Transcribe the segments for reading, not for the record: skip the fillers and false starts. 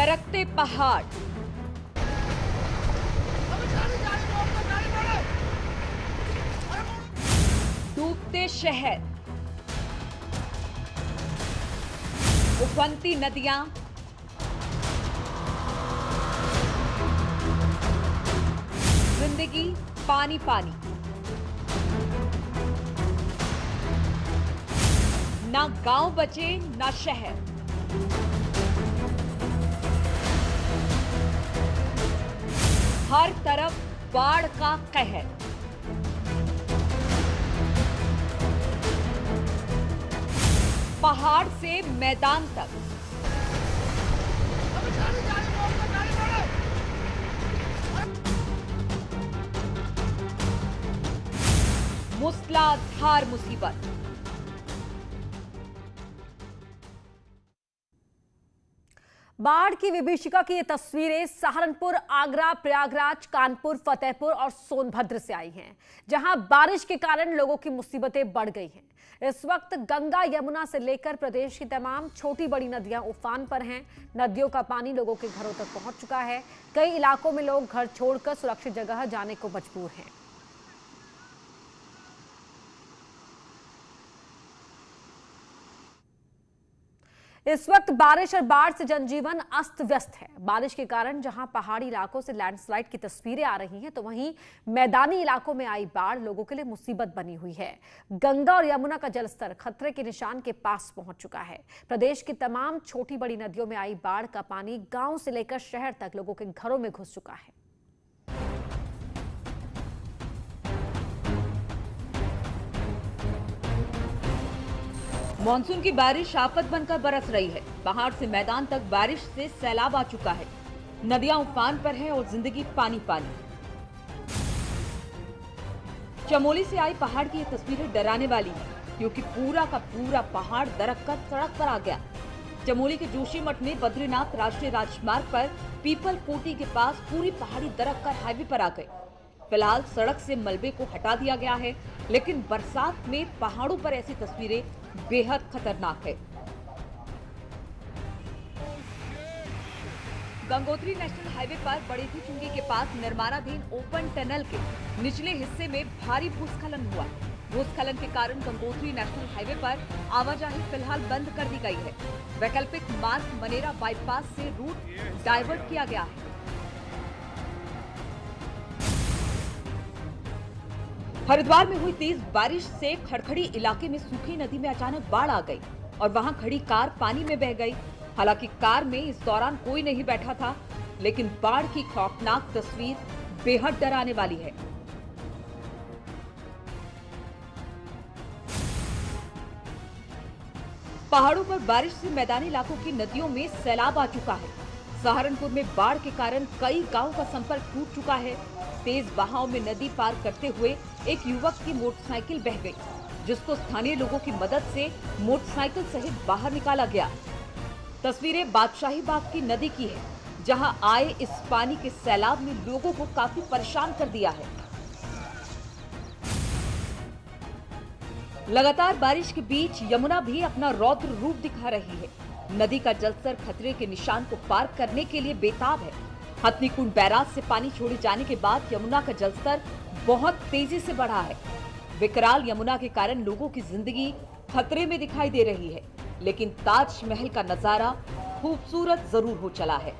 दरकते पहाड़, डूबते शहर, उफनती नदियां, जिंदगी पानी पानी। ना गांव बचे ना शहर। हर तरफ बाढ़ का कहर। पहाड़ से मैदान तक मूसलाधार मुसीबत। बाढ़ की विभीषिका की ये तस्वीरें सहारनपुर, आगरा, प्रयागराज, कानपुर, फतेहपुर और सोनभद्र से आई हैं, जहां बारिश के कारण लोगों की मुसीबतें बढ़ गई हैं। इस वक्त गंगा, यमुना से लेकर प्रदेश की तमाम छोटी बड़ी नदियां उफान पर हैं। नदियों का पानी लोगों के घरों तक पहुंच चुका है। कई इलाकों में लोग घर छोड़कर सुरक्षित जगह जाने को मजबूर हैं। इस वक्त बारिश और बाढ़ से जनजीवन अस्त व्यस्त है। बारिश के कारण जहां पहाड़ी इलाकों से लैंडस्लाइड की तस्वीरें आ रही हैं, तो वहीं मैदानी इलाकों में आई बाढ़ लोगों के लिए मुसीबत बनी हुई है। गंगा और यमुना का जलस्तर खतरे के निशान के पास पहुंच चुका है। प्रदेश की तमाम छोटी बड़ी नदियों में आई बाढ़ का पानी गांव से लेकर शहर तक लोगों के घरों में घुस चुका है। मानसून की बारिश आफत बनकर बरस रही है। पहाड़ से मैदान तक बारिश से सैलाब आ चुका है। नदियां उफान पर हैं और जिंदगी पानी पानी। चमोली से आई पहाड़ की ये तस्वीरें डराने वाली हैं, क्योंकि पूरा का पूरा पहाड़ दरककर सड़क पर आ गया। चमोली के जोशीमठ में बद्रीनाथ राष्ट्रीय राजमार्ग पर पीपल कोटी के पास पूरी पहाड़ी दरककर हाईवे पर आ गई। फिलहाल सड़क से मलबे को हटा दिया गया है, लेकिन बरसात में पहाड़ों पर ऐसी तस्वीरें बेहद खतरनाक है। गंगोत्री नेशनल हाईवे पर बड़ेठी चुंगी के पास निर्माणाधीन ओपन टनल के निचले हिस्से में भारी भूस्खलन हुआ। भूस्खलन के कारण गंगोत्री नेशनल हाईवे पर आवाजाही फिलहाल बंद कर दी गई है। वैकल्पिक मार्ग मनेरा बाईपास से रूट डाइवर्ट किया गया है। हरिद्वार में हुई तेज बारिश से खड़खड़ी इलाके में सूखी नदी में अचानक बाढ़ आ गई और वहां खड़ी कार पानी में बह गई। हालांकि कार में इस दौरान कोई नहीं बैठा था, लेकिन बाढ़ की खौफनाक तस्वीर बेहद डराने वाली है। पहाड़ों पर बारिश से मैदानी इलाकों की नदियों में सैलाब आ चुका है। सहारनपुर में बाढ़ के कारण कई गांवों का संपर्क टूट चुका है। तेज बहाव में नदी पार करते हुए एक युवक की मोटरसाइकिल बह गई, जिसको स्थानीय लोगों की मदद से मोटरसाइकिल सहित बाहर निकाला गया। तस्वीरें बादशाही बाग की नदी की है, जहां आए इस पानी के सैलाब ने लोगों को काफी परेशान कर दिया है। लगातार बारिश के बीच यमुना भी अपना रौद्र रूप दिखा रही है। नदी का जलस्तर खतरे के निशान को पार करने के लिए बेताब है। हथनीकुंड बैराज से पानी छोड़े जाने के बाद यमुना का जलस्तर बहुत तेजी से बढ़ा है। विकराल यमुना के कारण लोगों की जिंदगी खतरे में दिखाई दे रही है, लेकिन ताजमहल का नजारा खूबसूरत जरूर हो चला है।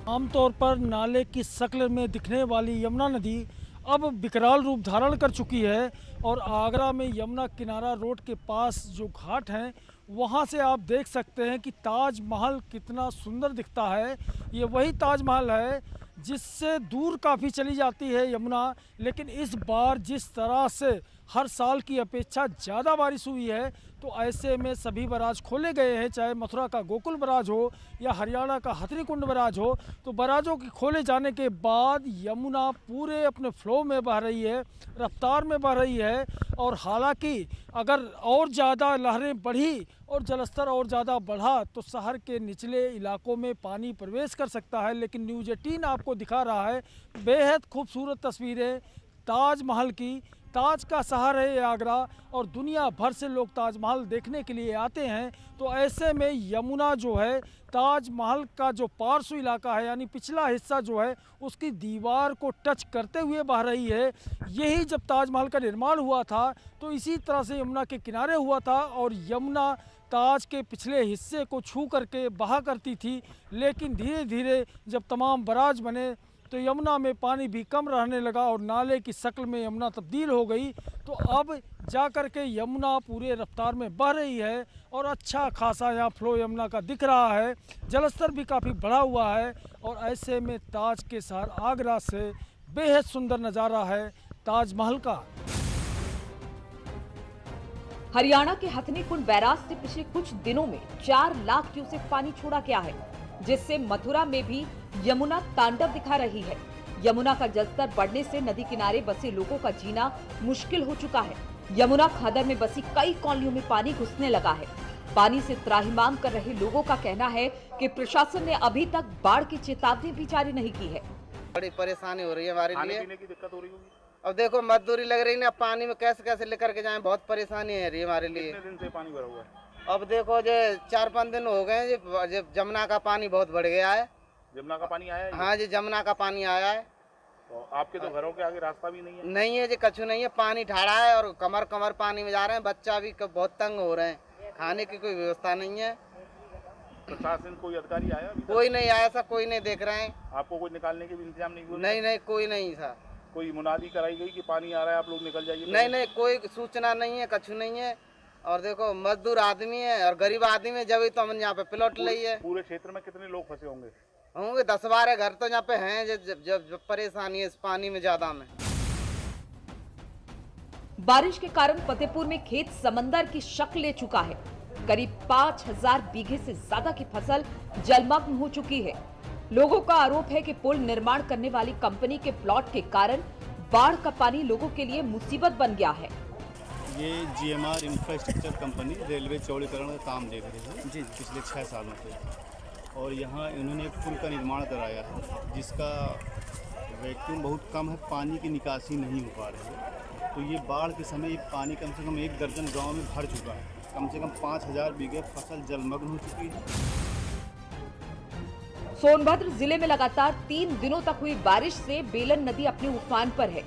आमतौर पर नाले की शक्ल में दिखने वाली यमुना नदी अब विकराल रूप धारण कर चुकी है और आगरा में यमुना किनारा रोड के पास जो घाट हैं वहाँ से आप देख सकते हैं कि ताजमहल कितना सुंदर दिखता है। ये वही ताजमहल है जिससे दूर काफ़ी चली जाती है यमुना, लेकिन इस बार जिस तरह से हर साल की अपेक्षा ज़्यादा बारिश हुई है, तो ऐसे में सभी बराज खोले गए हैं, चाहे मथुरा का गोकुल बराज हो या हरियाणा का हथनीकुंड बराज हो। तो बराजों के खोले जाने के बाद यमुना पूरे अपने फ्लो में बह रही है, रफ्तार में बह रही है। और हालांकि अगर और ज़्यादा लहरें बढ़ी और जलस्तर और ज़्यादा बढ़ा तो शहर के निचले इलाकों में पानी प्रवेश कर सकता है। लेकिन न्यूज़ 18 आपको दिखा रहा है बेहद खूबसूरत तस्वीरें ताजमहल की। ताज का शहर है ये आगरा और दुनिया भर से लोग ताजमहल देखने के लिए आते हैं। तो ऐसे में यमुना जो है ताजमहल का जो पार्श्व इलाका है यानी पिछला हिस्सा जो है उसकी दीवार को टच करते हुए बह रही है। यही जब ताजमहल का निर्माण हुआ था तो इसी तरह से यमुना के किनारे हुआ था और यमुना ताज के पिछले हिस्से को छू करके बहा करती थी। लेकिन धीरे धीरे जब तमाम बराज बने तो यमुना में पानी भी कम रहने लगा और नाले की शक्ल में यमुना तब्दील हो गई। तो अब जा कर के यमुना पूरे रफ्तार में बह रही है और अच्छा खासा यहाँ फ्लो यमुना का दिख रहा है। जलस्तर भी काफ़ी बढ़ा हुआ है और ऐसे में ताज के शहर आगरा से बेहद सुंदर नज़ारा है ताजमहल का। हरियाणा के हथनीकुंड बैराज से पिछले कुछ दिनों में 4 लाख क्यूसेक पानी छोड़ा गया है, जिससे मथुरा में भी यमुना तांडव दिखा रही है। यमुना का जलस्तर बढ़ने से नदी किनारे बसे लोगों का जीना मुश्किल हो चुका है। यमुना खादर में बसी कई कॉलोनियों में पानी घुसने लगा है। पानी से त्राहिमाम कर रहे लोगों का कहना है कि प्रशासन ने अभी तक बाढ़ की चेतावनी भी जारी नहीं की है। बड़ी परेशानी हो रही है हमारे लिए। पीने की दिक्कत हो रही होगी। अब देखो मजदूरी लग रही है, पानी में कैसे कैसे लेकर के जाएं, बहुत परेशानी है रही हमारे लिए। कितने दिन से पानी भरा हुआ है? अब देखो जो 4-5 दिन हो गए जब जमुना का पानी बहुत बढ़ गया है। जमुना का पानी आया है? हाँ जी, जमुना का पानी आया है। तो आपके तो घरों के आगे रास्ता भी नहीं है? नहीं है जी, कछु नहीं है, पानी ठाड़ा है और कमर कमर पानी में जा रहे हैं। बच्चा भी बहुत तंग हो रहे हैं, खाने की कोई व्यवस्था नहीं है। प्रशासन कोई अधिकारी आया? कोई नहीं आया सर, कोई नहीं देख रहे हैं। आपको कोई निकालने के भी इंतजाम नहीं हुआ? नहीं, कोई नहीं सर। कोई मुनादी कराई गई कि पानी आ रहा है आप लोग निकल जाइए? नहीं, कोई सूचना नहीं है, कछु नहीं है। और देखो मजदूर आदमी है और गरीब आदमी है, जब तो हम यहाँ पे प्लॉट ली है। पूरे क्षेत्र में कितने लोग फंसे होंगे? 10-12 घर तो यहाँ पे हैं जब परेशानी है इस पानी में ज्यादा में। बारिश के कारण फतेहपुर में खेत समंदर की शक्ल ले चुका है। करीब 5000 बीघे से ज्यादा की फसल जलमग्न हो चुकी है। लोगों का आरोप है कि पुल निर्माण करने वाली कंपनी के प्लॉट के कारण बाढ़ का पानी लोगों के लिए मुसीबत बन गया है। ये GMR इंफ्रास्ट्रक्चर कंपनी रेलवे चौड़ीकरण का काम देख रही है जी पिछले 6 सालों से, और यहाँ इन्होंने एक पुल का निर्माण कराया है जिसका वैक्यूम बहुत कम है, पानी की निकासी नहीं हो पा रही है। तो ये बाढ़ के समय ये पानी कम से कम 1 दर्जन गाँव में भर चुका है। कम से कम 5000 बीघे फसल जलमग्न हो चुकी है। सोनभद्र जिले में लगातार 3 दिनों तक हुई बारिश से बेलन नदी अपने उफान पर है।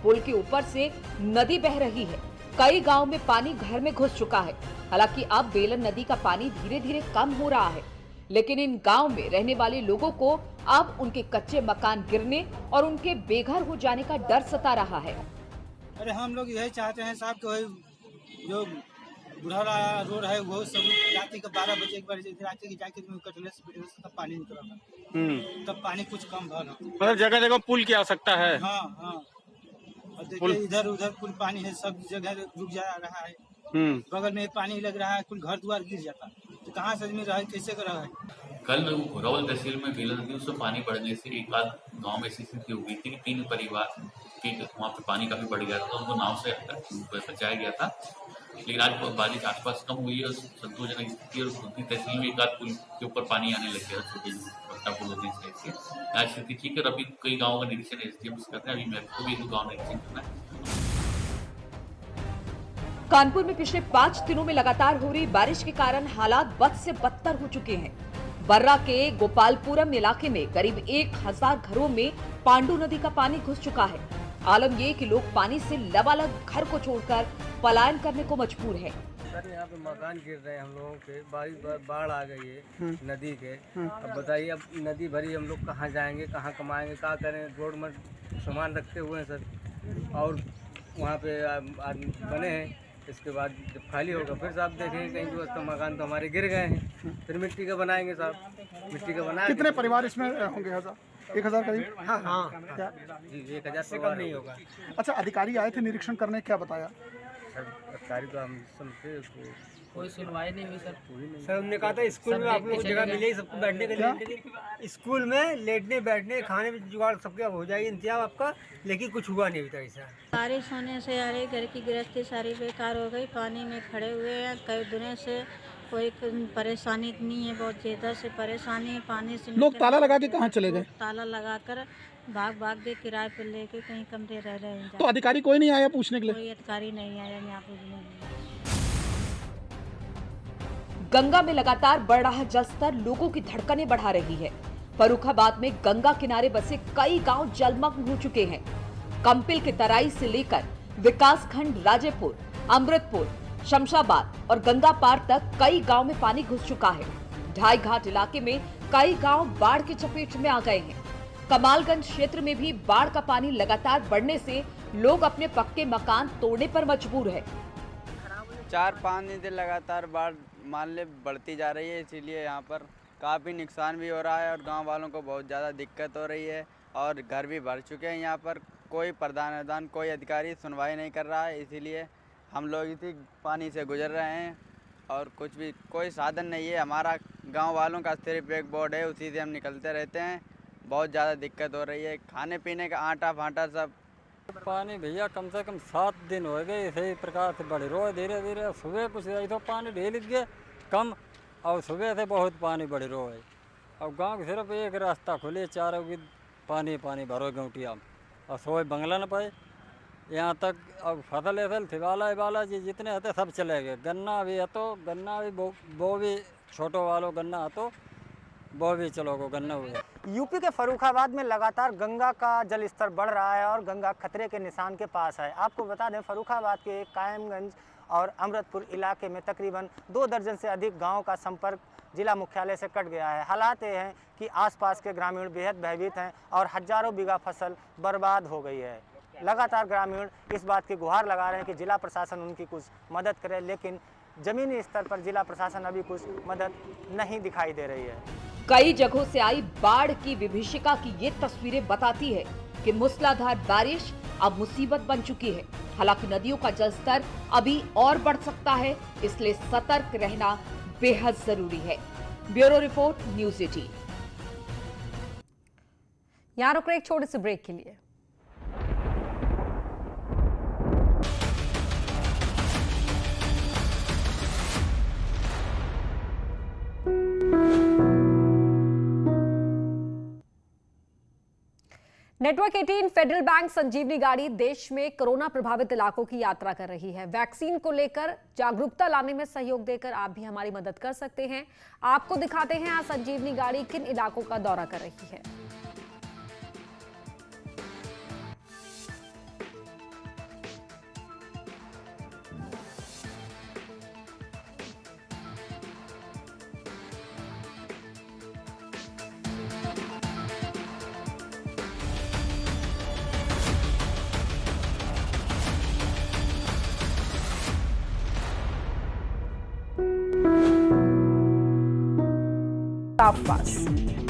पुल के ऊपर से नदी बह रही है। कई गांव में पानी घर में घुस चुका है। हालांकि अब बेलन नदी का पानी धीरे धीरे कम हो रहा है, लेकिन इन गांव में रहने वाले लोगों को अब उनके कच्चे मकान गिरने और उनके बेघर हो जाने का डर सता रहा है। अरे हम लोग यही चाहते हैं साहब कि जो बुढ़ारा रोड है वो सब रात के 12 बजे एक बार रात की जाके कटले से तब पानी निकला, तब पानी कुछ कम भरा। मतलब जगह जगह पुल की आवश्यकता है। हाँ। और देखिए इधर उधर कुल पानी है, सब जगह रुक जा रहा है। बगल में पानी लग रहा है, कुल घर द्वार गिर जाता है, तो कहाँ से आदमी रहे, कैसे कर रहा है। कल घोरावल तहसील में बेलन नदी उससे पानी बढ़ने से एक आध गांव में ऐसी स्थिति हो गई थी कि 3 परिवार के वहाँ पे पानी काफी बढ़ गया था, तो उनको नाव से बचाया गया था। लेकिन आज बारिश आसपास कम हुई है और संतोषजनक स्थिति, और तहसील में एक आध पुल के ऊपर पानी आने लग गया, छोटे पुल होने से आज स्थिति ठीक है। अभी कई गाँव का निरीक्षण SDM करते हैं, अभी मेरे को भी गाँव निरीक्षण करना है। कानपुर में पिछले 5 दिनों में लगातार हो रही बारिश के कारण हालात बद से बदतर हो चुके हैं। बर्रा के गोपालपुरम इलाके में करीब 1000 घरों में पांडु नदी का पानी घुस चुका है। आलम ये कि लोग पानी से लबालब घर को छोड़कर पलायन करने को मजबूर है। सर यहाँ पे मकान गिर रहे हैं हम लोगों के, बाढ़ आ गई है नदी के। अब बताइए, अब नदी भरी, हम लोग कहाँ जाएंगे, कहाँ कमाएंगे, क्या करें। रोड में सामान रखते हुए हैं सर, और वहाँ पे आदमी बने हैं। इसके बाद जब खाली होगा फिर साहब देखेंगे, कहीं व्यवस्था मकान तो हमारे गिर गए हैं, फिर मिट्टी का बनाएंगे साहब। मिट्टी का बना कितने परिवार इसमें होंगे? 1000 करीब? हाँ जी, 1000 से कम नहीं होगा। अच्छा, अधिकारी आए थे निरीक्षण करने, क्या बताया? सर अधिकारी तो हम समझते कोई सुनवाई नहीं हुई सर। सर हमने कहा था स्कूल में आप लोग जगह मिलेगी सबको बैठने के लिए, स्कूल में लेटने बैठने खाने में जुगाड़ सबके हो जाएगी इंतजाम आपका, लेकिन कुछ हुआ नहीं अभी तक ऐसा। बारिश होने से अरे घर की गृहस्थी सारी बेकार हो गई, पानी में खड़े हुए हैं कई दिनों से, कोई परेशानी नहीं है, बहुत ज़्यादा से परेशानी है पानी से। लोग ताला लगा के कहाँ चले गए? ताला लगाकर भाग भाग के किराए पर लेके कहीं कमरे रह रहे हैं। तो अधिकारी कोई नहीं आया पूछने के लिए? कोई अधिकारी नहीं आया यहाँ पूछने के लिए। गंगा में लगातार बढ़ रहा जलस्तर लोगों की धड़कनें बढ़ा रही है। फर्रुखाबाद में गंगा किनारे बसे कई गांव जलमग्न हो चुके हैं। कंपिल के तराई से लेकर विकासखंड राजेपुर, अमृतपुर, शमशाबाद और गंगा पार तक कई गांव में पानी घुस चुका है। ढाई घाट इलाके में कई गांव बाढ़ की चपेट में आ गए हैं। कमालगंज क्षेत्र में भी बाढ़ का पानी लगातार बढ़ने से लोग अपने पक्के मकान तोड़ने पर मजबूर है। 4-5 दिन से लगातार बाढ़ मान ले बढ़ती जा रही है, इसीलिए यहाँ पर काफ़ी नुकसान भी हो रहा है और गांव वालों को बहुत ज़्यादा दिक्कत हो रही है और घर भी भर चुके हैं। यहाँ पर कोई प्रधान कोई अधिकारी सुनवाई नहीं कर रहा है, इसीलिए हम लोग इसी पानी से गुजर रहे हैं और कोई साधन नहीं है। हमारा गांव वालों का सिर्फ एक बोर्ड है, उसी से हम निकलते रहते हैं। बहुत ज़्यादा दिक्कत हो रही है, खाने पीने का आटा फाटा सब। पानी भैया कम से कम 7 दिन हो गए इसी प्रकार से बढ़ रहा है धीरे धीरे। सुबह कुछ तो पानी ढेल गए कम और सुबह से बहुत पानी बढ़ रहा है। अब गांव की सिर्फ एक रास्ता खुले, चारों की पानी पानी भरो गौटिया और सोए बंगला न पाए। यहाँ तक अब फसल ऐसल थिवाला जी जितने होते सब चले गए। गन्ना भी है तो गन्ना भी वो भी छोटो वालों गन्ना है तो वो भी चलो गो गन्ना हुए। यूपी के फर्रुखाबाद में लगातार गंगा का जल स्तर बढ़ रहा है और गंगा खतरे के निशान के पास है। आपको बता दें फर्रुखाबाद के कायमगंज और अमृतपुर इलाके में तकरीबन 2 दर्जन से अधिक गाँव का संपर्क जिला मुख्यालय से कट गया है। हालात ये हैं कि आसपास के ग्रामीण बेहद भयभीत हैं और हजारों बीघा फसल बर्बाद हो गई है। लगातार ग्रामीण इस बात की गुहार लगा रहे हैं कि जिला प्रशासन उनकी कुछ मदद करे, लेकिन जमीनी स्तर पर जिला प्रशासन अभी कुछ मदद नहीं दिखाई दे रही है। कई जगहों से आई बाढ़ की विभीषिका की ये तस्वीरें बताती है कि मूसलाधार बारिश अब मुसीबत बन चुकी है। हालांकि नदियों का जलस्तर अभी और बढ़ सकता है, इसलिए सतर्क रहना बेहद जरूरी है। Bureau report, news 18। यहाँ रुक रहे एक छोटे से ब्रेक के लिए। नेटवर्क 18 फेडरल बैंक संजीवनी गाड़ी देश में कोरोना प्रभावित इलाकों की यात्रा कर रही है। वैक्सीन को लेकर जागरूकता लाने में सहयोग देकर आप भी हमारी मदद कर सकते हैं। आपको दिखाते हैं आज संजीवनी गाड़ी किन इलाकों का दौरा कर रही है। Pass.